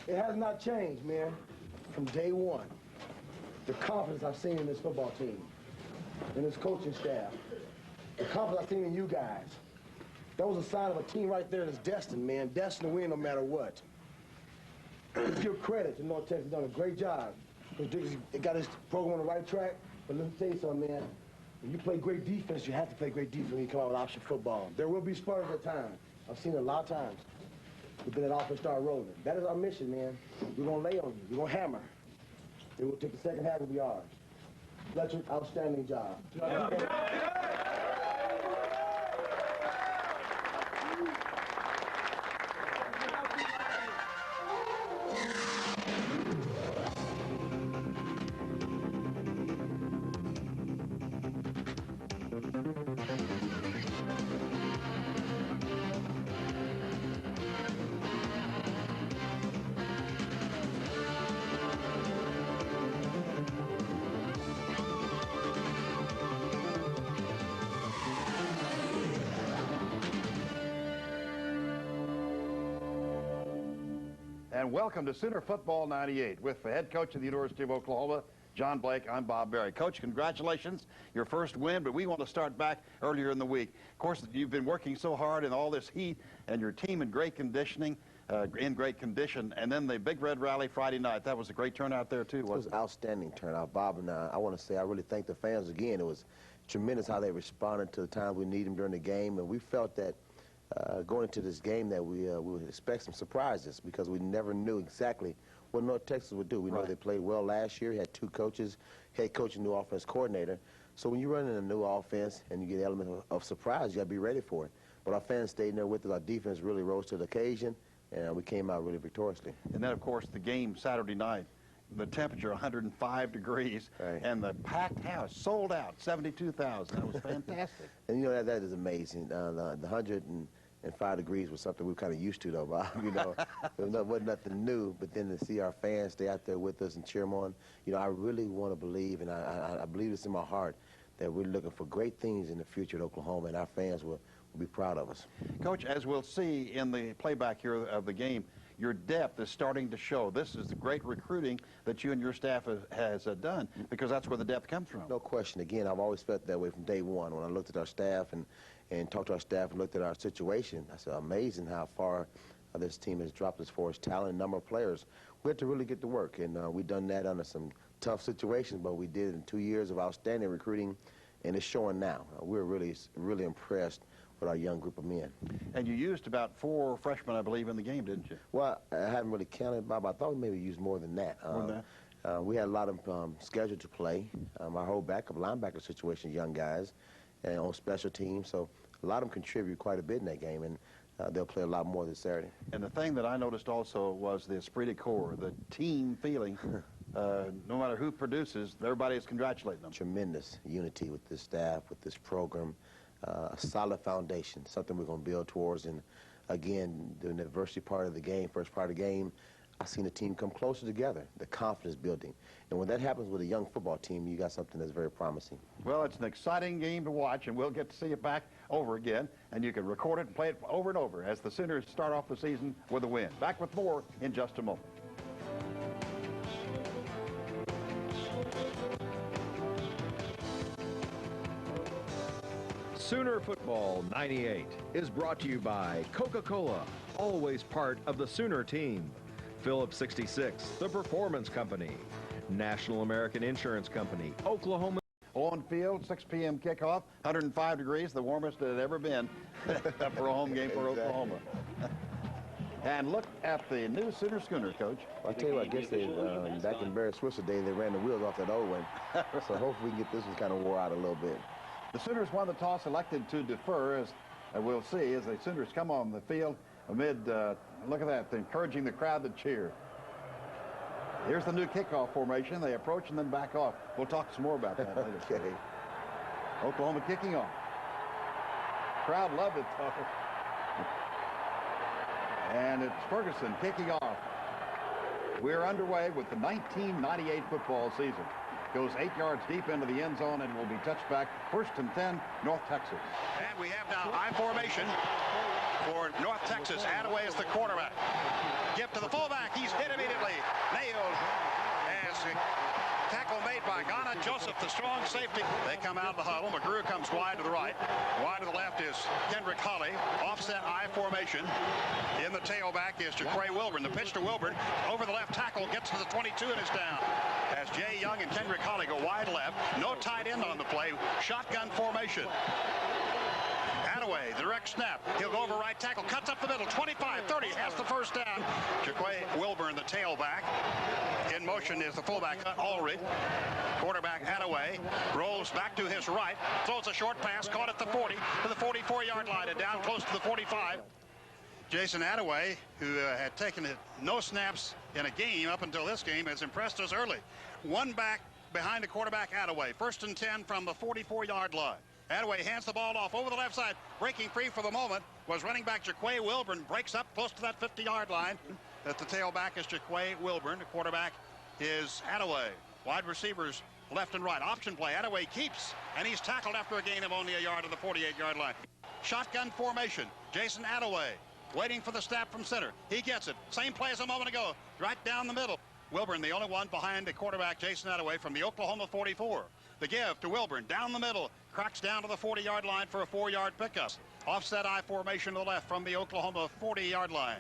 It has not changed, man, from day one. The confidence I've seen in this football team, in this coaching staff, the confidence I've seen in you guys. That was a sign of a team right there that's destined, man, destined to win no matter what. Give credit to North Texas, done a great job. They got this program on the right track, but let me tell you something, man. When you play great defense, you have to play great defense when you come out with option football. There will be spurs at times. I've seen it a lot of times. But then that offense start rolling. That is our mission, man. We're going to lay on you. We're going to hammer. Then we'll take the second half, will be ours. Fletcher, outstanding job. And welcome to Sooner Football 98 with the head coach of the University of Oklahoma, John Blake. I'm Bob Berry. Coach, congratulations, your first win, but we want to start back earlier in the week. Of course, you've been working so hard in all this heat and your team in great conditioning, and then the Big Red Rally Friday night. That was a great turnout there, too, wasn't it? It was an outstanding turnout, Bob, and I want to say I really thank the fans again. It was tremendous how they responded to the times we need them during the game, and we felt that going into this game that we would expect some surprises because we never knew exactly what North Texas would do. We know they played well last year. He had two coaches, head coach and new offense coordinator. So when you run in a new offense and you get an element of surprise, you got to be ready for it. But our fans stayed in there with us. Our defense really rose to the occasion, and we came out really victoriously. And then, of course, the game Saturday night, the temperature 105 degrees, and the packed house, sold out, 72,000. That was fantastic. And, you know, that is amazing. The 105 degrees was something we were kind of used to, though, Bob. You know, it wasn't nothing new, but then to see our fans stay out there with us and cheer them on, you know, I really want to believe, and I believe this in my heart, that we're looking for great things in the future at Oklahoma, and our fans will be proud of us. Coach, as we'll see in the playback here of the game, your depth is starting to show. This is the great recruiting that you and your staff has done, because that's where the depth comes from. No question. Again, I've always felt that way from day one. When I looked at our staff and talked to our staff and looked at our situation, I said, amazing how far this team has dropped as far as talent and number of players. We had to really get to work, and we've done that under some tough situations, but we did it in 2 years of outstanding recruiting, and it's showing now. We're really, really impressed with our young group of men. And you used about 4 freshmen, I believe, in the game, didn't you? Well, I haven't really counted, Bob. I thought we maybe used more than that. More than that? We had a lot of scheduled to play. Our whole linebacker situation, young guys, and on special teams. So a lot of them contribute quite a bit in that game, and they'll play a lot more this Saturday. And the thing that I noticed also was the esprit de corps, the team feeling. No matter who produces, everybody is congratulating them. Tremendous unity with this staff, with this program. A solid foundation, something we're going to build towards. And again, during the adversity part of the game, first part of the game, I've seen the team come closer together, the confidence building. And when that happens with a young football team, you got something that's very promising. Well, it's an exciting game to watch, and we'll get to see it back over again. And you can record it and play it over and over as the Sooners start off the season with a win. Back with more in just a moment. Sooner Football 98 is brought to you by Coca-Cola, always part of the Sooner team. Phillips 66, the Performance Company. National American Insurance Company, Oklahoma. On field, 6 p.m. kickoff, 105 degrees, the warmest it had ever been for a home game for Oklahoma. And look at the new Sooner schooner, Coach. Well, I tell you what, I guess they, back in Barry Switzer days, they ran the wheels off that old one. So hopefully we can get this one kind of wore out a little bit. The Sooners won the toss, elected to defer, as we'll see, as the Sooners come on the field amid, look at that, encouraging the crowd to cheer. Here's the new kickoff formation. They approach and then back off. We'll talk some more about that later. Okay. Oklahoma kicking off. Crowd loved it, though. And it's Ferguson kicking off. We're underway with the 1998 football season. Goes 8 yards deep into the end zone and will be touched back. 1st and 10, North Texas. And we have now I formation. for North Texas. Attaway is the quarterback. Give to the fullback. He's hit immediately. Nailed as tackle made by Gana Joseph, the strong safety. They come out of the huddle. McGrew comes wide to the right. Wide to the left is Kendrick Holly. Offset I formation. In the tailback is Jaquay Wilburn. The pitch to Wilburn. Over the left tackle. Gets to the 22 and is down. As Jay Young and Kendrick Holly go wide left. No tight end on the play. Shotgun formation. Attaway, the direct snap. He'll go over right tackle. Cuts up the middle. 25-30. Has the first down. Jaquay Wilburn, the tailback. In motion is the fullback, Ulrich. Quarterback Attaway rolls back to his right. Throws a short pass. Caught at the 40 to the 44-yard line and down close to the 45. Jason Attaway, who had taken no snaps in a game up until this game, has impressed us early. One back behind the quarterback Attaway. 1st and 10 from the 44-yard line. Attaway hands the ball off over the left side. Breaking free for the moment was running back Jaquay Wilburn. Breaks up close to that 50-yard line. At the tailback is Jaquay Wilburn. The quarterback is Attaway. Wide receivers left and right. Option play. Attaway keeps, and he's tackled after a gain of only a yard to the 48-yard line. Shotgun formation. Jason Attaway waiting for the snap from center. He gets it. Same play as a moment ago. Right down the middle. Wilburn, the only one behind the quarterback, Jason Attaway, from the Oklahoma 44. The give to Wilburn, down the middle, cracks down to the 40-yard line for a 4-yard pickup. Offset I formation to the left from the Oklahoma 40-yard line.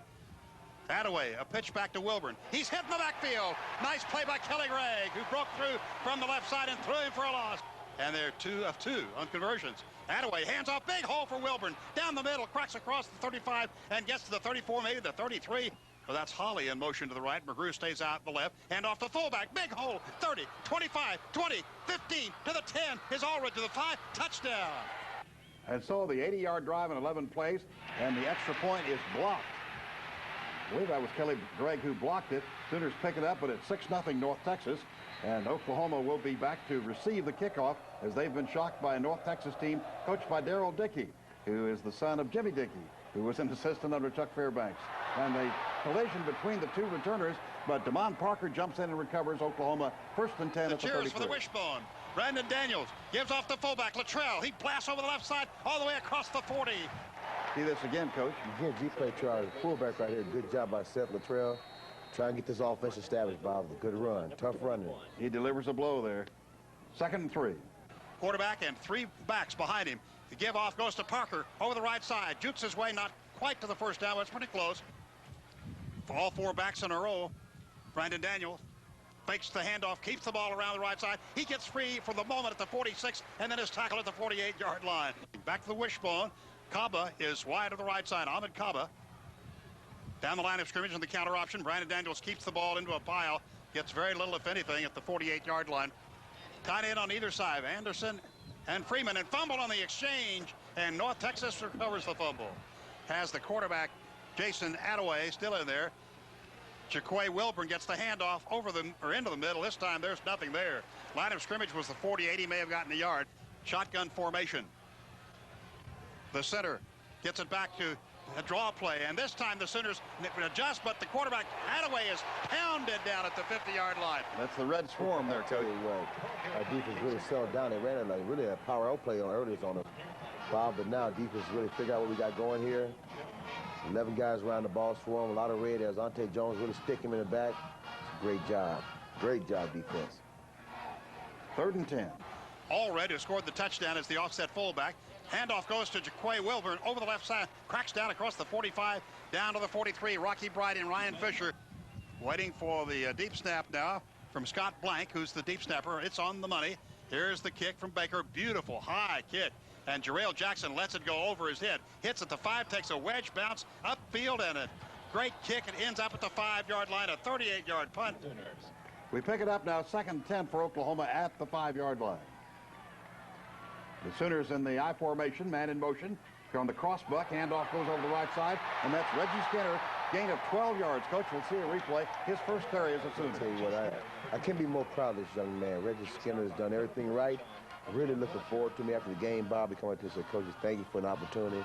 Attaway, a pitch back to Wilburn. He's hit in the backfield. Nice play by Kelly Gregg, who broke through from the left side and threw him for a loss. And they're 2 of 2 on conversions. Attaway hands off, big hole for Wilburn. Down the middle, cracks across the 35 and gets to the 34, maybe the 33. Well, that's Holly in motion to the right. McGrew stays out the left. Hand off the fullback. Big hole. 30, 25, 20, 15 to the 10. Is Ulrich to the 5. Touchdown. And so the 80-yard drive in 11 plays, and the extra point is blocked. I believe that was Kelly Gregg who blocked it. Sooners pick it up, but it's 6-0 North Texas. And Oklahoma will be back to receive the kickoff as they've been shocked by a North Texas team coached by Darrell Dickey, who is the son of Jimmy Dickey, who was an assistant under Chuck Fairbanks. And a collision between the two returners, but Damon Parker jumps in and recovers. Oklahoma 1st and 10 at the 33. Cheers for the wishbone. Brandon Daniels gives off the fullback, Littrell. He blasts over the left side all the way across the 40. See this again, Coach. Again, G-play try. Fullback right here. Good job by Seth Littrell. Try and get this offense established, Bob. Good run. Tough running. He delivers a blow there. 2nd and 3. Quarterback and 3 backs behind him. The give off goes to Parker over the right side. Jukes his way not quite to the first down, but it's pretty close. For all 4 backs in a row, Brandon Daniels fakes the handoff, keeps the ball around the right side. He gets free for the moment at the 46, and then is tackled at the 48-yard line. Back to the wishbone. Kabba is wide to the right side. Ahmed Kabba down the line of scrimmage on the counter option. Brandon Daniels keeps the ball into a pile. Gets very little, if anything, at the 48-yard line. Tight end on either side. Anderson and Freeman, and fumble on the exchange. And North Texas recovers the fumble. Has the quarterback, Jason Attaway, still in there. Jaquay Wilburn gets the handoff over the, or into the middle. This time there's nothing there. Line of scrimmage was the 48. He may have gotten a yard. Shotgun formation. The center gets it back to a draw play, and this time the Sooners adjust, but the quarterback Attaway is pounded down at the 50-yard line. That's the red swarm there, Coach. Our defense really settled down. They ran it like really a power out play on earlier on us, Bob, but now defense really figure out what we got going here. 11 guys around the ball swarm, a lot of red as Ontei Jones really stick him in the back. Great job. Great job, defense. 3rd and 10. Allred, who scored the touchdown, is the offset fullback. Handoff goes to Jaquay Wilburn over the left side, cracks down across the 45, down to the 43. Rocky Bright and Ryan Fisher waiting for the deep snap now from Scott Blank, who's the deep snapper. It's on the money. Here's the kick from Baker. Beautiful high kick. And Jarrail Jackson lets it go over his head. Hits at the 5, takes a wedge bounce upfield, and a great kick. It ends up at the 5-yard line, a 38-yard punt. We pick it up now, 2nd and 10 for Oklahoma at the 5-yard line. The Sooners in the I formation, man in motion. From the cross buck, handoff goes over the right side, and that's Reggie Skinner, gain of 12 yards. Coach, we'll see a replay. His first carry as a Sooner. I'll tell you what, I can't be more proud of this young man. Reggie Skinner has done everything right. I'm really looking forward to me after the game, Bob. He come up to us and said, Coach, thank you for an opportunity.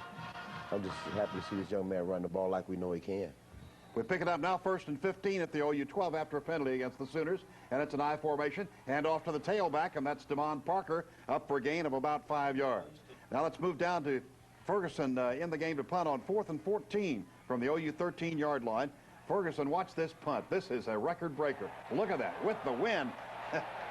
I'm just happy to see this young man run the ball like we know he can. We pick it up now, 1st and 15 at the OU 12 after a penalty against the Sooners, and it's an I formation. Hand off to the tailback, and that's Damon Parker, up for a gain of about 5 yards. Now let's move down to Ferguson in the game to punt on 4th and 14 from the OU 13-yard line. Ferguson, watch this punt. This is a record breaker. Look at that. With the wind,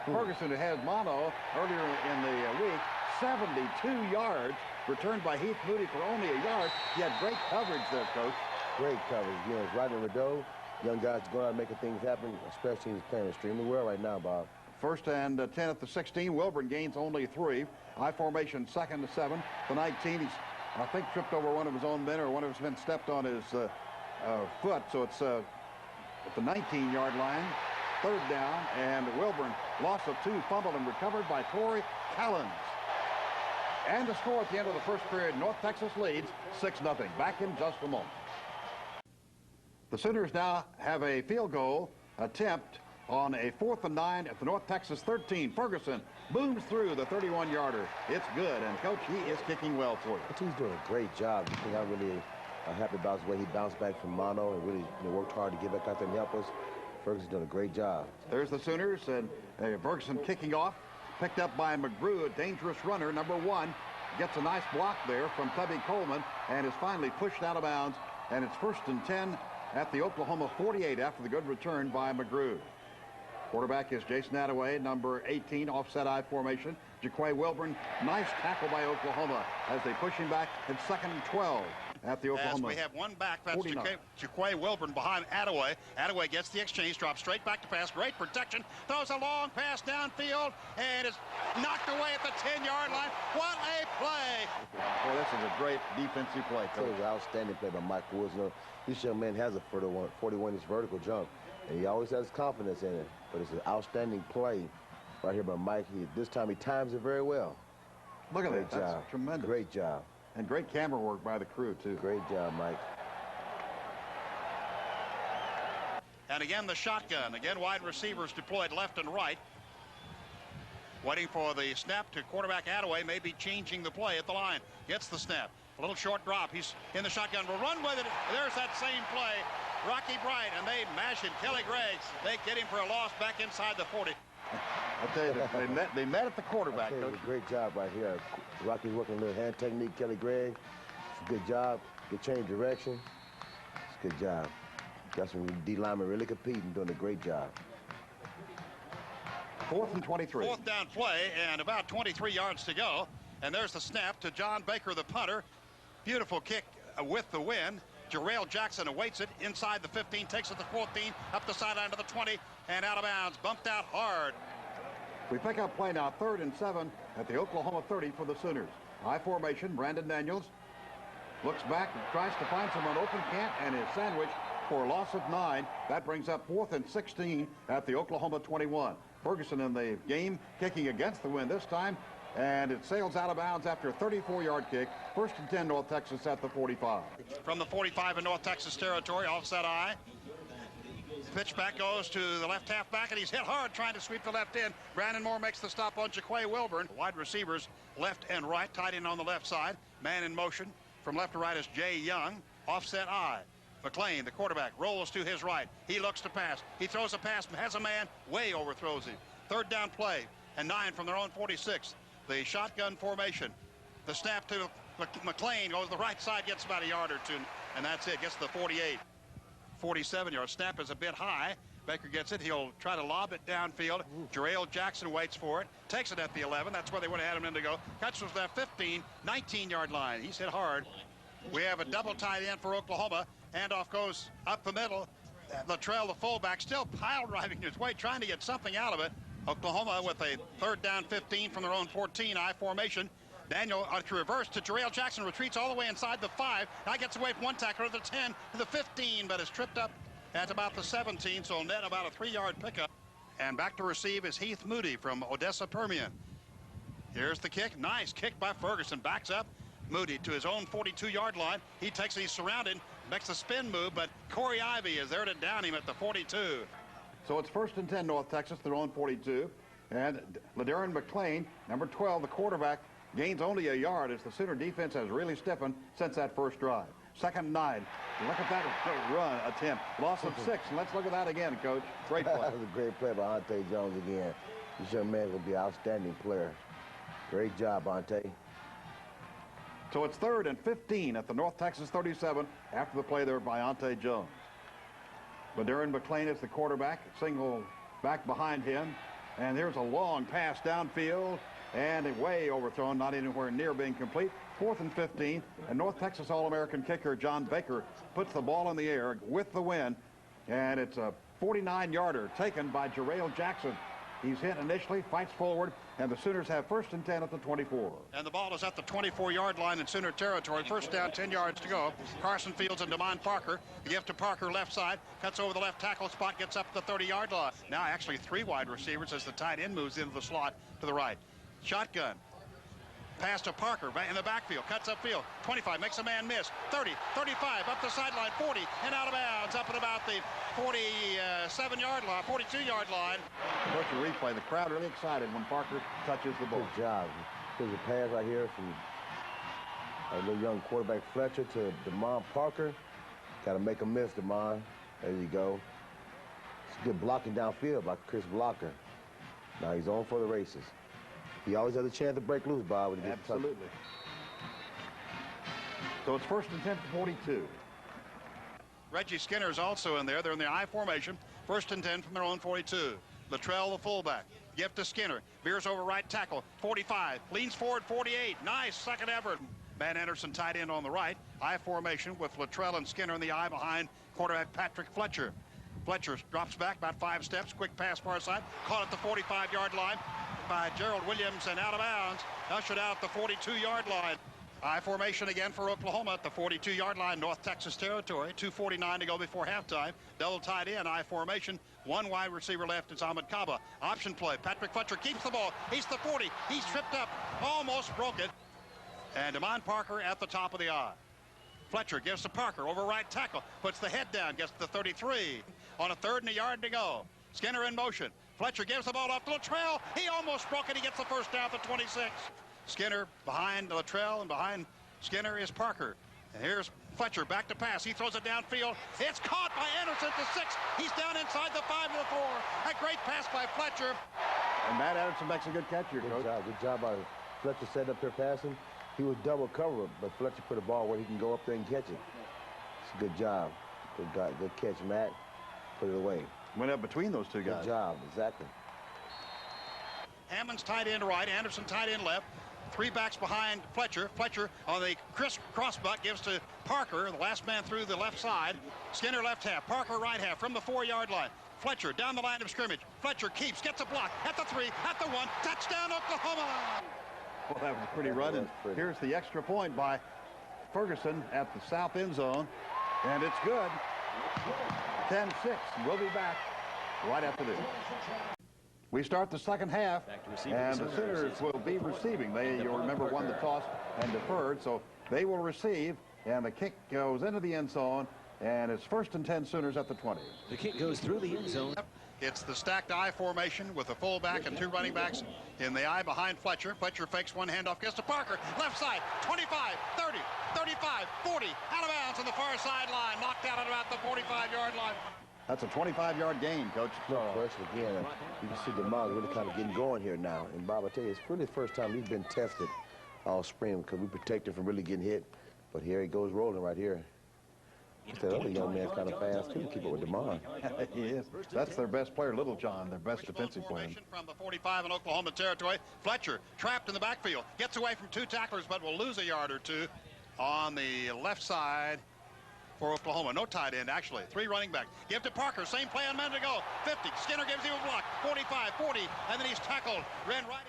Ferguson, who has mono earlier in the week, 72 yards, returned by Heath Moody for only a yard. He had great coverage there, Coach. Great coverage. You know, it's right in the dough. Young guys going out and making things happen, especially he's playing extremely well right now, Bob. 1st and 10 at the 16. Wilburn gains only 3. I formation 2nd and 7. The 19, he's, I think, tripped over one of his own men, or one of his men stepped on his foot. So it's at the 19-yard line. 3rd down, and Wilburn, loss of 2, fumbled and recovered by Corey Callens. And the score at the end of the first period, North Texas leads 6-0. Back in just a moment. The Sooners now have a field goal attempt on a 4th and 9 at the North Texas 13. Ferguson booms through the 31-yarder. It's good, and Coach, he is kicking well for you. He's doing a great job. I think I'm really happy about the way he bounced back from mono and really worked hard to get back out there and help us. Ferguson's done a great job. There's the Sooners, and Ferguson kicking off, picked up by McGrew, a dangerous runner, number 1. Gets a nice block there from Tubby Coleman and is finally pushed out of bounds, and it's 1st and 10 at the Oklahoma 48 after the good return by McGrew. Quarterback is Jason Attaway, number 18, offset I formation. Jaquay Wilburn, nice tackle by Oklahoma as they push him back at 2nd and 12 at the Oklahoma. As we have one back, that's Jaquay Wilburn behind Attaway. Attaway gets the exchange, drops straight back to pass, great protection, throws a long pass downfield, and is knocked away at the 10-yard line. What a play! Well, this is a great defensive play. It was an outstanding play by Mike Woods. You know, this young man has a 41-inch vertical jump, and he always has confidence in it. But it's an outstanding play right here by Mike. This time he times it very well. Look at that. That's tremendous. Great job. And great camera work by the crew, too. Great job, Mike. And again, the shotgun. Again, wide receivers deployed left and right. Waiting for the snap to quarterback Attaway, maybe changing the play at the line. Gets the snap. A little short drop. He's in the shotgun. Will run with it. There's that same play. Rocky Bright, and they mash it. Kelly Gregg, they get him for a loss back inside the 40. I'll tell you, they met at the quarterback. Coach. A great job right here. Rocky's working a little hand technique. Kelly Gregg, it's a good job. Good change direction. It's a good job. Got some D linemen really competing, doing a great job. 4th and 23. 4th down play, and about 23 yards to go. And there's the snap to John Baker, the punter. Beautiful kick with the wind. Jarrail Jackson awaits it inside the 15, takes it to 14, up the sideline to the 20, and out of bounds, bumped out hard. We pick up play now, 3rd and 7 at the Oklahoma 30 for the Sooners. I formation, Brandon Daniels looks back and tries to find someone open, can't, and is sandwiched for a loss of 9. That brings up 4th and 16 at the Oklahoma 21. Ferguson in the game, kicking against the wind this time, and it sails out of bounds after a 34-yard kick. 1st and 10, North Texas at the 45. From the 45 in North Texas territory, offset I. Pitch back goes to the left halfback, and he's hit hard trying to sweep the left end. Brandon Moore makes the stop on Jaquay Wilburn. Wide receivers left and right, tight end on the left side. Man in motion. From left to right is Jay Young. Offset I. McLean, the quarterback, rolls to his right. He looks to pass. He throws a pass, has a man, way overthrows him. 3rd down play, and 9 from their own 46. The shotgun formation. The snap to McLean goes to the right side, gets about a yard or two, and that's it. Gets to the 48. 47-yard snap is a bit high. Baker gets it. He'll try to lob it downfield. Jarrail Jackson waits for it. Takes it at the 11. That's where they would have had him in to go. Catches that 15, 19-yard line. He's hit hard. We have a double tight end for Oklahoma. Handoff goes up the middle. Littrell, the fullback, still pile driving his way, trying to get something out of it. Oklahoma with a 3rd down 15 from their own 14, I formation. Daniel to reverse to Jarrail Jackson, retreats all the way inside the 5. Now gets away from one tackler to the 10 to the 15, but is tripped up at about the 17, so net about a 3-yard pickup. And back to receive is Heath Moody from Odessa Permian. Here's the kick. Nice kick by Ferguson. Backs up. Moody to his own 42-yard line. He takes it. He's surrounded. Makes a spin move, but Corey Ivy is there to down him at the 42. So it's 1st and 10, North Texas, their own 42. And LaDarren McLean, number 12, the quarterback, gains only a yard as the Sooner defense has really stiffened since that first drive. 2nd and 9. Look at that run attempt. Loss of 6. And let's look at that again, Coach. Great play. That was a great play by Ontei Jones again. This young man will be an outstanding player. Great job, Ontei. So it's 3rd and 15 at the North Texas 37 after the play there by Ontei Jones. But Darren McLean is the quarterback, single back behind him. And here's a long pass downfield and a way overthrown, not anywhere near being complete. 4th and 15, and North Texas All-American kicker John Baker puts the ball in the air with the win, and it's a 49-yarder taken by Jarrail Jackson. He's hit initially, fights forward, and the Sooners have 1st and 10 at the 24. And the ball is at the 24-yard line in Sooner territory. First down, 10 yards to go. Carson Fields and Damon Parker. The gift to Parker left side, cuts over the left tackle spot, gets up the 30-yard line. Now actually 3 wide receivers as the tight end moves into the slot to the right. Shotgun. Pass to Parker in the backfield, cuts upfield, 25, makes a man miss, 30, 35, up the sideline, 40, and out of bounds, up at about the 47-yard line, 42-yard line. Watch the replay. The crowd really excited when Parker touches the ball. Good job. Here's a pass right here from our little young quarterback Fletcher to Damon Parker. Got to make a miss, Damon. There you go. It's good blocking downfield by Chris Blocker. Now he's on for the races. He always has a chance to break loose, Bob. When he gets Absolutely. So it's 1st and 10 to 42. Reggie Skinner is also in there. They're in the I formation. 1st and 10 from their own 42. Littrell, the fullback. Gift to Skinner. Veers over right tackle. 45. Leans forward 48. Nice second effort. Van Anderson tight end on the right. I formation with Littrell and Skinner in the I behind quarterback Patrick Fletcher. Fletcher drops back about 5 steps. Quick pass far side. Caught at the 45-yard line by Gerald Williams and out of bounds. Ushered out at the 42-yard line. I formation again for Oklahoma at the 42-yard line, North Texas territory. 2:49 to go before halftime. Double tight end, I formation. 1 wide receiver left is Ahmed Kabba. Option play. Patrick Fletcher keeps the ball. He's the 40. He's tripped up. Almost broke it. And Damon Parker at the top of the I. Fletcher gives to Parker over right tackle. Puts the head down. Gets to the 33. On a 3rd and a yard to go. Skinner in motion. Fletcher gives the ball up to Littrell. He almost broke it. He gets the first down at the 26. Skinner behind Littrell, and behind Skinner is Parker. And here's Fletcher back to pass. He throws it downfield. It's caught by Anderson to 6. He's down inside the 5 to the 4. A great pass by Fletcher. And Matt Anderson makes a good catch here, Coach. Good job by Fletcher setting up there passing. He was double covered, but Fletcher put a ball where he can go up there and catch it. It's a good job. Good catch, Matt. Put it away. Went up between those two guys. Good job, exactly. Hammond's tight end right, Anderson tight end left. 3 backs behind Fletcher. Fletcher on the crossbuck gives to Parker, the last man through the left side. Skinner left half, Parker right half from the 4-yard line. Fletcher down the line of scrimmage. Fletcher keeps, gets a block at the 3, at the 1. Touchdown, Oklahoma! Well, that was a pretty run, and here's the extra point by Ferguson at the south end zone, and it's good. 10-6. We'll be back right after this. We start the second half, and the Sooners will be receiving. They, you'll remember, won the toss and deferred, so they will receive, and the kick goes into the end zone, and it's 1st and 10 Sooners at the 20. The kick goes through the end zone. It's the stacked I formation with a fullback and 2 running backs in the I behind Fletcher. Fletcher fakes 1 handoff, gets to Parker, left side, 25, 30, 35, 40, out of bounds on the far sideline, knocked out at about the 45-yard line. That's a 25-yard gain, Coach. No question. Again, you can see DeMond really kind of getting going here now. And Bob, I tell you, it's really the first time he's been tested all spring because we protect him from really getting hit. But here he goes rolling right here. That other young man's kind of fast, too, to keep up with DeMond. He is. That's their best player, Little John, their best defensive player. From the 45 in Oklahoma territory. Fletcher trapped in the backfield. Gets away from 2 tacklers, but will lose a yard or 2 on the left side for Oklahoma. No tight end, actually. 3 running backs. Give to Parker. Same play a minute ago. 50. Skinner gives him a block. 45, 40, and then he's tackled. Ran right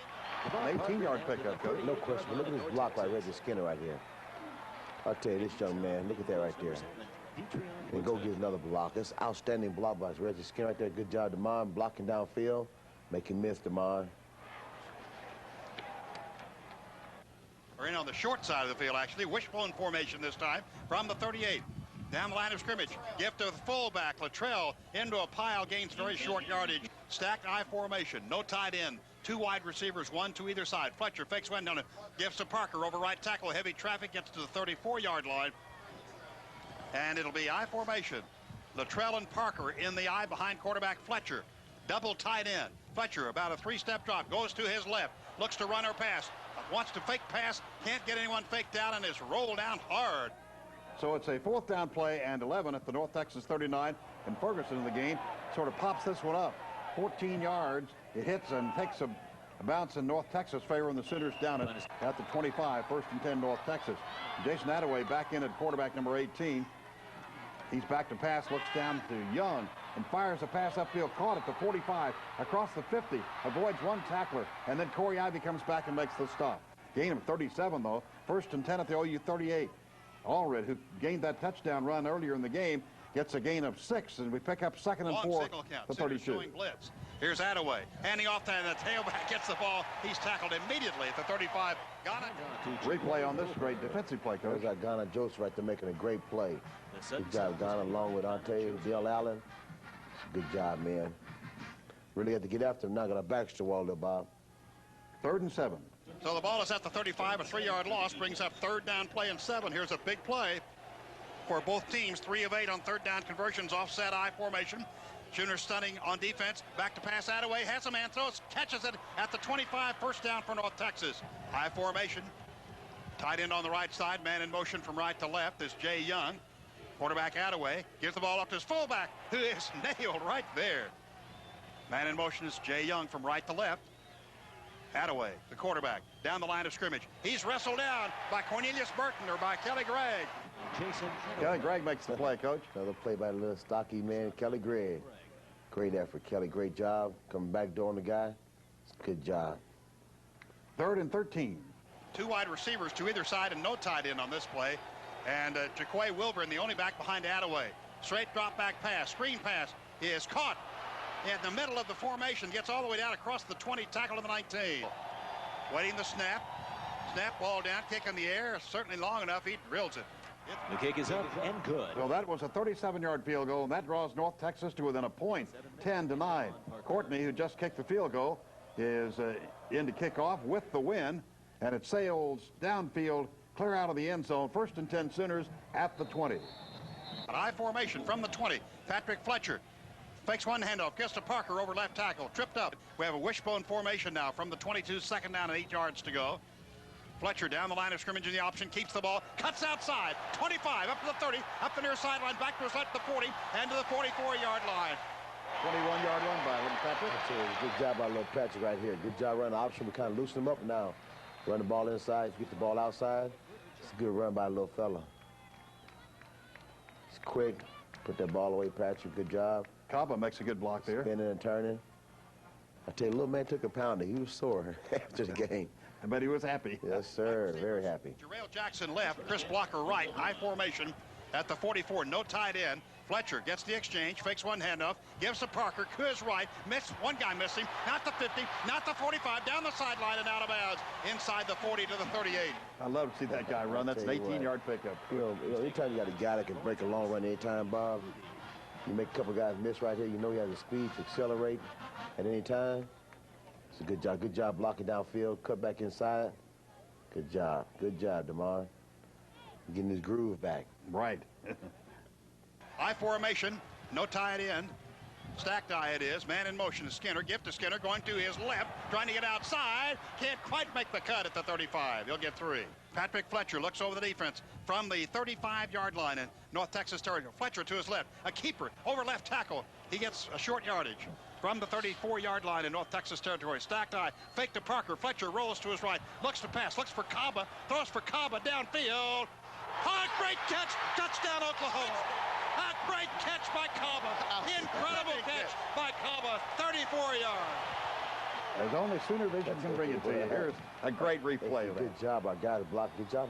in. An 18-yard pickup, Coach. No question. But look at this block by Reggie Skinner right here. I'll tell you, this young man, look at that right there. And go get another block. That's outstanding block by Reggie Skinner right there. Good job, DeMond, blocking downfield. Make him miss, DeMond. We're in on the short side of the field, actually. Wishbone formation this time from the 38. Down the line of scrimmage. Gift to the fullback. Littrell into a pile, gains very short yardage. Stacked I formation. No tight end. 2 wide receivers, 1 to either side. Fletcher fakes 1 down. Gives to Parker over right tackle. Heavy traffic, gets to the 34-yard line. And it'll be I formation. Littrell and Parker in the I behind quarterback Fletcher. Double tight end. Fletcher about a 3-step drop. Goes to his left. Looks to run or pass. wants to fake pass, can't get anyone faked down, and is rolled down hard. So it's a 4th down play and 11 at the North Texas 39. And Ferguson in the game sort of pops this one up. 14 yards. It hits and takes a bounce in North Texas, favoring the Sooners down at the 25. 1st and 10 North Texas. Jason Attaway back in at quarterback number 18. He's back to pass, looks down to Young, and fires a pass upfield, caught at the 45, across the 50, avoids one tackler, and then Corey Ivy comes back and makes the stop. Gain of 37, though. 1st and 10 at the OU 38. Allred, who gained that touchdown run earlier in the game, gets a gain of 6, and we pick up 2nd and 4 to 32. Blitz. Here's Attaway, handing off to the tailback, gets the ball. He's tackled immediately at the 35. Gana. Replay on this great defensive play, Coach. There's got Gana Joseph right there making a great play. Good job, Gana, along with Ontei, Dale Allen. Good job, man. Really got to get after him. Now got a Baxter wall there, Bob. 3rd and 7. So the ball is at the 35, a 3-yard loss, brings up 3rd down play and 7. Here's a big play for both teams. 3 of 8 on 3rd down conversions, offset I formation. Sooners stunning on defense. Back to pass Attaway, has a man, throws, catches it at the 25, 1st down for North Texas. I formation. Tight end on the right side, man in motion from right to left is Jay Young. Quarterback Attaway gives the ball up to his fullback, who is nailed right there. Man in motion is Jay Young from right to left. Attaway, the quarterback, down the line of scrimmage. He's wrestled down by Cornelius Burton or by Kelly Gregg. Kelly Gregg makes the play, Coach. Another play by the little stocky man, Kelly Gregg. Great effort, Kelly. Great job. Coming back door on the guy. Good job. 3rd and 13. 2 wide receivers to either side and no tight end on this play. And Jaquay Wilburn, the only back behind Attaway. Straight drop back pass, screen pass. He is caught in the middle of the formation, gets all the way down across the 20, tackle to the 19. Waiting the snap. Snap, ball down, kick in the air. Certainly long enough, he drills it. The kick is up and good. Well, that was a 37-yard field goal, and that draws North Texas to within a point, 10-9. Courtney, who just kicked the field goal, is in to kick off with the win, and it sails downfield, clear out of the end zone. 1st and 10 Sooners at the 20. An I formation from the 20. Patrick Fletcher fakes one handoff, gets to Parker over left tackle, tripped up. We have a wishbone formation now from the 22, 2nd down and 8 yards to go. Fletcher down the line of scrimmage in the option, keeps the ball, cuts outside, 25, up to the 30, up the near sideline, back to his left, the 40, and to the 44-yard line. 21-yard run by little Patrick. Good job by little Patrick right here. Good job running the option. We kind of loosen him up now. Run the ball inside, get the ball outside. It's a good run by a little fella. He's quick. Put that ball away, Patrick. Good job. Kabba makes a good block there. Spinning and turning. I tell you, little man took a pounding. He was sore after the game. I bet he was happy. Yes, sir. Very happy. Jarrail Jackson left, Chris Blocker right, I formation at the 44, no tight end. Fletcher gets the exchange, fakes one handoff, gives to Parker, Kuz right, missed, one guy missed him, not the 50, not the 45, down the sideline and out of bounds, inside the 40 to the 38. I love to see that guy run. That's an 18-yard pickup. You know, anytime you got a guy that can break a long run anytime, Bob, you make a couple guys miss right here, you know he has the speed to accelerate at any time. It's a good job. Good job blocking downfield, cut back inside. Good job. Good job, DeMar. Getting his groove back. Right. I formation, no tight end. Stacked eye it is. Man in motion is Skinner. Gift to Skinner going to his left. Trying to get outside. Can't quite make the cut at the 35. He'll get 3. Patrick Fletcher looks over the defense from the 35-yard line in North Texas territory. Fletcher to his left. A keeper over left tackle. He gets a short yardage from the 34-yard line in North Texas territory. Stacked eye. Fake to Parker. Fletcher rolls to his right. Looks to pass. Looks for Kabba. Throws for Kabba downfield. Oh, great catch. Touchdown, Oklahoma. A great catch by Kabba. Incredible catch by Kabba. 34 yards. As only Sooner Vision can bring it to you. Here's a great replay of that. Good job, our guy to block. Good job,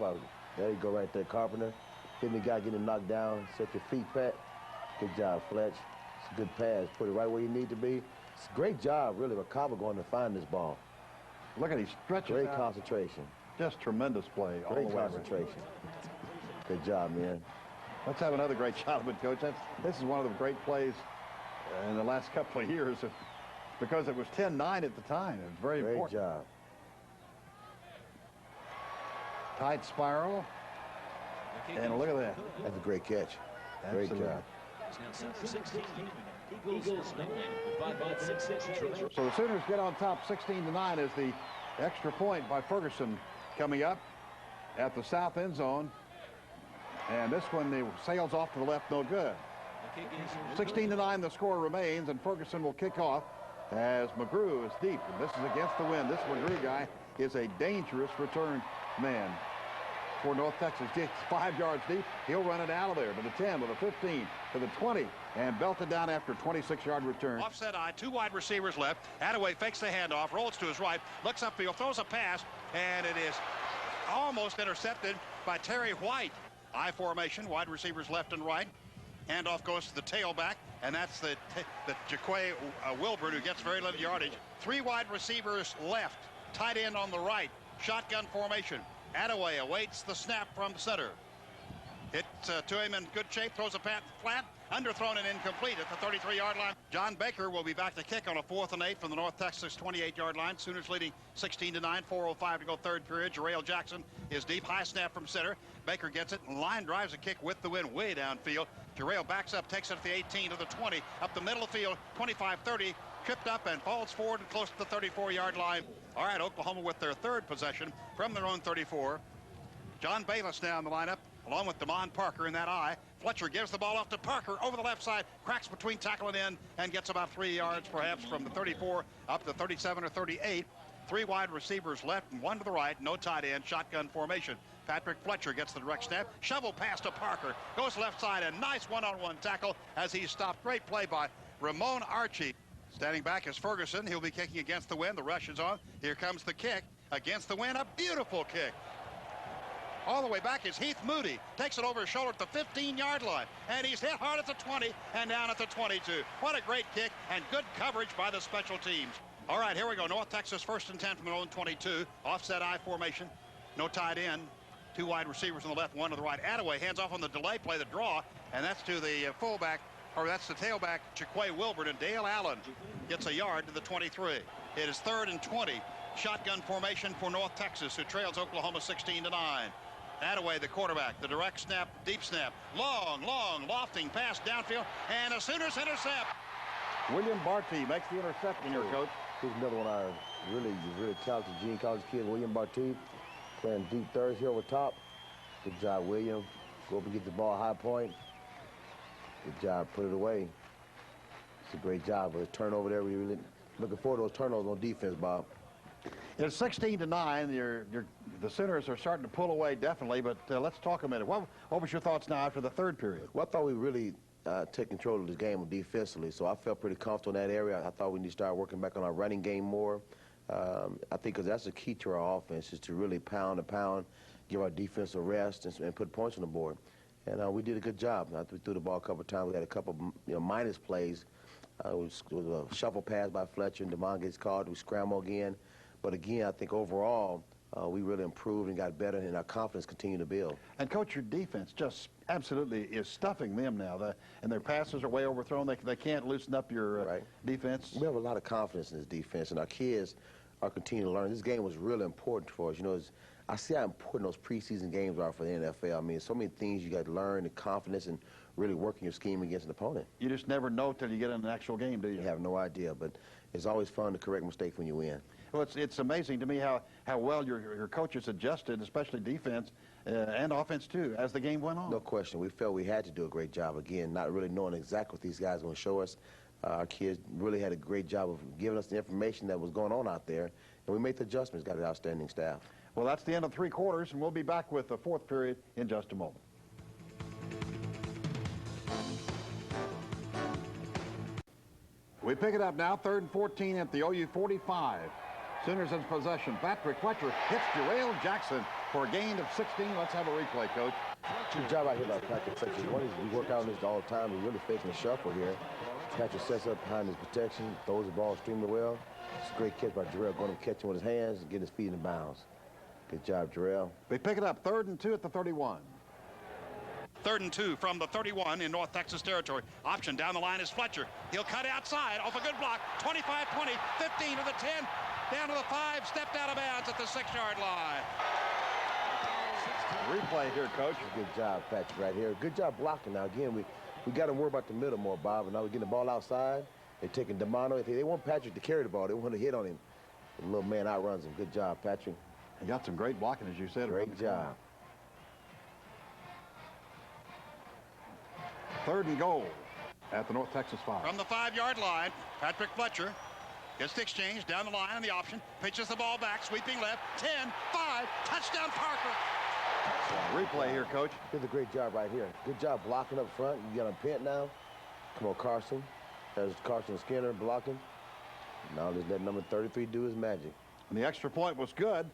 there you go right there, Carpenter. Hitting the guy, getting him knocked down. Set your feet, Pat. Good job, Fletch. It's a good pass. Put it right where you need to be. It's a great job, really, with Kabba going to find this ball. Look at he stretches Great out. concentration. Just tremendous play. Great all the way concentration. Good job, man. Let's have another great shot of it, Coach. This is one of the great plays in the last couple of years because it was 10-9 at the time. It was very important. Great job. Tight spiral. And look at that. That's a great catch. Great Absolutely. job. It's now 7-16. Eagles 9 with 5.66 remaining. So the Sooners get on top 16-9 as the Extra point by Ferguson coming up at the south end zone. And this one, the sails off to the left, no good. 16-9 the score remains, and Ferguson will kick off as McGrew is deep. And this is against the wind. This McGrew guy is a dangerous return man for North Texas. It's 5 yards deep. He'll run it out of there to the 10, to the 15, to the 20, and belted down after a 26-yard return. Offset eye, 2 wide receivers left. Attaway fakes the handoff, rolls to his right, looks upfield, throws a pass, and it is almost intercepted by Terry White. I formation, wide receivers left and right. Handoff goes to the tailback, and that's the Jaquay Wilburn, who gets very little yardage. 3 wide receivers left, tight end on the right, shotgun formation. Attaway awaits the snap from center. It's to him in good shape, throws a pass flat, underthrown and incomplete at the 33-yard line. John Baker will be back to kick on a 4th and 8 from the North Texas 28-yard line. Sooners leading 16-9, 4:05 to go third period. Jarrail Jackson is deep, high snap from center. Baker gets it, and line drives a kick with the wind way downfield. Jarrail backs up, takes it at the 18 to the 20, up the middle of the field, 25-30, tripped up and falls forward and close to the 34-yard line. All right, Oklahoma with their 3rd possession from their own 34. John Bayless now in the lineup, along with Damon Parker in that eye. Fletcher gives the ball off to Parker over the left side, cracks between tackle and end, and gets about 3 yards perhaps from the 34 up to 37 or 38. 3 wide receivers left and 1 to the right, no tight end, shotgun formation. Patrick Fletcher gets the direct snap, shovel pass to Parker, goes left side, and nice one-on-one tackle as he's stopped. Great play by Ramon Archie. Standing back is Ferguson. He'll be kicking against the wind. The rush is on. Here comes the kick against the wind. A beautiful kick. All the way back is Heath Moody. Takes it over his shoulder at the 15-yard line. And he's hit hard at the 20 and down at the 22. What a great kick and good coverage by the special teams. All right, here we go. North Texas 1st and 10 from their own 22. Offset I formation. No tight end. 2 wide receivers on the left, 1 to the right. Attaway hands off on the delay play, the draw, and that's to the fullback, or that's the tailback, Jaquay Wilburn, and Dale Allen gets a yard to the 23. It is 3rd and 20. Shotgun formation for North Texas, who trails Oklahoma 16-9. Attaway, the quarterback, the direct snap, deep snap, long, lofting pass downfield, and the Sooners intercept. William Barty makes the interception here, Coach. Here's another one of our really talented junior college kid, William Barty, playing deep thirds here over top. Good job, William. Go up and get the ball high point. Good job, put it away. It's a great job. But a turnover there, we're really looking forward to those turnovers on defense, Bob. It's 16-9. The Sooners are starting to pull away, definitely, but let's talk a minute. What was your thoughts now after the 3rd period? Well, I thought we really took control of this game defensively, so I felt pretty comfortable in that area. I thought we need to start working back on our running game more. I think because that's the key to our offense, is to really pound and pound, give our defense a rest, and put points on the board. And we did a good job. We threw the ball a couple of times. We had a couple minus plays. It was a shuffle pass by Fletcher, and DeMond gets caught. We scramble again. But again, I think overall, we really improved and got better, and our confidence continued to build. And, Coach, your defense just absolutely is stuffing them now. And their passes are way overthrown. They can't loosen up your defense. We have a lot of confidence in this defense, and our kids are continuing to learn. This game was really important for us. You know, I see how important those preseason games are for the NFL. I mean, so many things you got to learn, the confidence, and really working your scheme against an opponent. You just never know till you get in an actual game, do you? You have no idea, but it's always fun to correct mistakes when you win. Well, it's amazing to me how well your coaches adjusted, especially defense and offense, too, as the game went on. No question. We felt we had to do a great job, again, not really knowing exactly what these guys were going to show us. Our kids really had a great job of giving us the information that was going on out there, and we made the adjustments, got an outstanding staff. Well, that's the end of 3 quarters, and we'll be back with the 4th period in just a moment. We pick it up now, 3rd and 14 at the OU 45. Sooners in possession. Patrick Fletcher hits Jarrail Jackson for a gain of 16. Let's have a replay, Coach. Good job out here by Patrick Fletcher. We work out on this all the time. We're really facing a shuffle here. Patrick sets up behind his protection, throws the ball extremely well. It's a great catch by Jarrail, going to catch him with his hands and get his feet in bounds. Good job, Jarrail. They pick it up, 3rd and 2 at the 31. 3rd and 2 from the 31 in North Texas territory. Option down the line is Fletcher. He'll cut outside off a good block. 25, 20, 15 to the 10, down to the 5, stepped out of bounds at the 6-yard line. Replay here, Coach. Good job, Patrick, right here. Good job blocking. Now, again, we got to worry about the middle more, Bob, and now we're getting the ball outside. They're taking Demano. They want Patrick to carry the ball. They want to hit on him. The little man outruns him. Good job, Patrick. He got some great blocking, as you said. Great job. 3rd and goal at the North Texas 5. From the 5-yard line, Patrick Fletcher gets the exchange down the line on the option, pitches the ball back, sweeping left, 10, 5, touchdown Parker. Replay here, Coach. Did a great job right here. Good job blocking up front. You got a pin now. Come on, Carson. There's Carson Skinner blocking. Now just let number 33 do his magic. And the extra point was good,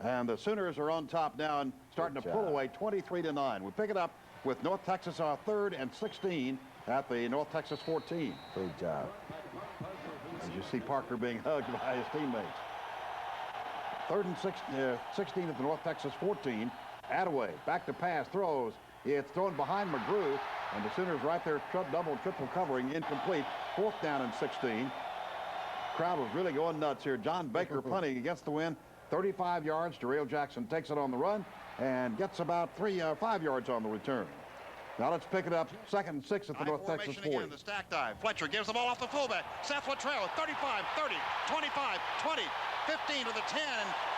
and the Sooners are on top now and starting to pull away 23-9. We pick it up with North Texas 3rd and 16 at the North Texas 14. Great job. As you see Parker being hugged by his teammates. 3rd and 16 at the North Texas 14. Attaway back to pass, throws. It's thrown behind McGrew, and the Sooners right there double and triple covering, incomplete. 4th down and 16. Crowd was really going nuts here. John Baker punting against the wind, 35 yards. Jarrail Jackson takes it on the run and gets about 5 yards on the return. Now let's pick it up. 2nd and 6 at the North Texas 40. Again, the stack dive. Fletcher gives the ball off the fullback. Seth Littrell, 35, 30, 25, 20, 15 to the 10.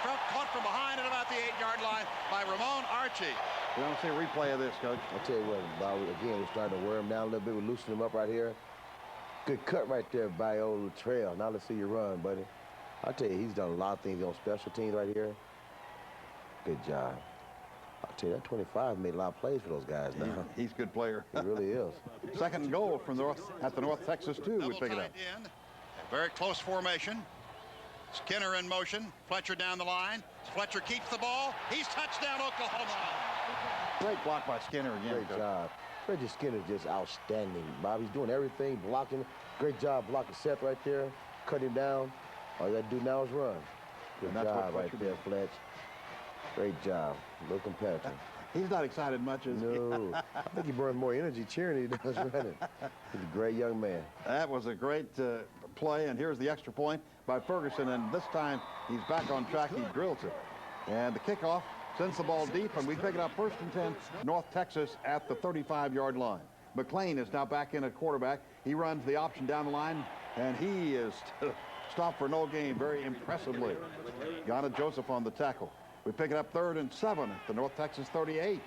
Caught from behind at about the 8-yard line by Ramon Archie. We don't see a replay of this, Coach. I'll tell you what, Bob, again, we're starting to wear him down a little bit. We're loosening him up right here. Good cut right there by old Littrell. Now let's see you run, buddy. I'll tell you, he's done a lot of things on special teams right here. Good job. I'll tell you, that 25 made a lot of plays for those guys now. He's a good player. He really is. 2nd and goal from at the North Texas 2. We pick it up. In. A very close formation. Skinner in motion. Fletcher down the line. Fletcher keeps the ball. He's touchdown Oklahoma. Great block by Skinner again. Great job. Reggie Skinner just outstanding, Bob. He's doing everything, blocking. Great job blocking Seth right there. Cut him down. All you got to do now is run. Good job right there, Fletch. Great job. No comparison. He's not excited much, is he? No. I think he burns more energy cheering than he does running. He's a great young man. That was a great play, and here's the extra point by Ferguson, and this time he's back on track. He drills it. And the kickoff sends the ball deep, and we pick it up 1st and 10, North Texas at the 35-yard line. McLean is now back in at quarterback. He runs the option down the line, and he is stopped for no gain very impressively. Gana Joseph on the tackle. We pick it up 3rd and 7 at the North Texas 38.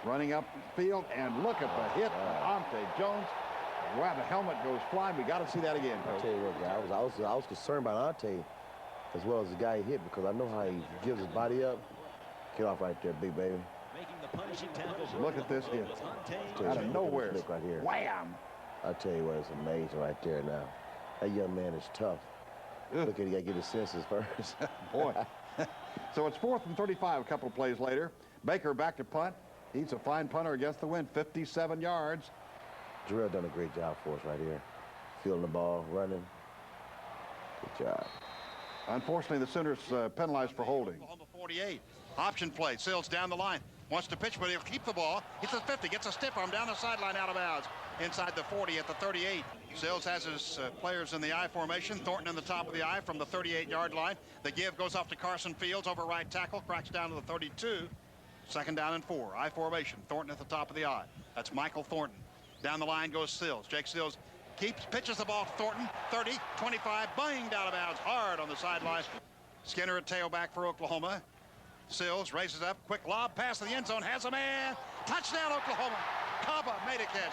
Running up the field, and look at the hit by Ontei Jones. Wow, the helmet goes flying. We got to see that again, Coach. I'll tell you what, guy, I was concerned about Ontei as well as the guy he hit, because I know how he gives his body up. Get off right there, big baby. Making the punishing tackle. Look at this hit. Out of nowhere. Right here. Wham! I'll tell you what, it's amazing right there now. That young man is tough. Look at him, he got to get his senses first. Boy. So it's 4th and 35 a couple of plays later. Baker back to punt. He's a fine punter against the wind, 57 yards. Jarrail done a great job for us right here. Fielding the ball, running. Good job. Unfortunately, the Sooners penalized for holding. Oklahoma 48. Option play. Sills down the line. Wants to pitch, but he'll keep the ball. Gets a 50. Gets a stiff arm down the sideline out of bounds. Inside the 40 at the 38. Sills has his players in the I formation. Thornton in the top of the I from the 38-yard line. The give goes off to Carson Fields over right tackle. Cracks down to the 32. 2nd down and 4. I formation. Thornton at the top of the I. That's Michael Thornton. Down the line goes Sills. Jake Sills pitches the ball to Thornton. 30, 25, banged out of bounds hard on the sideline. Skinner at tailback for Oklahoma. Sills races up, quick lob pass to the end zone, has a man. Touchdown Oklahoma. Kabba made a catch.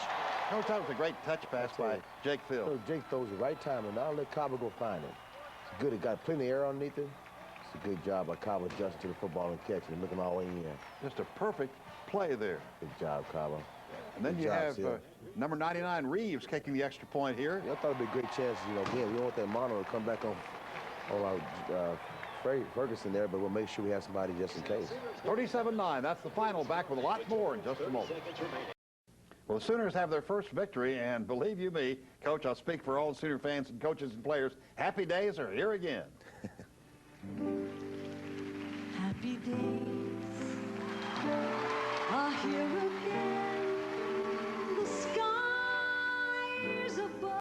Coach, that was a great touch pass by Jake Fields. So Jake throws the right time, and now let Kabba go find it. It's good. It got plenty of air underneath it. It's a good job by Kabba adjusting to the football and catching it, looking all the way in. Just a perfect play there. Good job, Kabba. And then you have number 99, Reeves, kicking the extra point here. Yeah, I thought it'd be a great chance. You know, again, we don't want that mono to come back on our Ferguson there, but we'll make sure we have somebody just in case. 37-9. That's the final. Back with a lot more in just a moment. Well, the Sooners have their first victory, and believe you me, Coach, I'll speak for all the Sooner fans and coaches and players. Happy days are here again. Happy days are here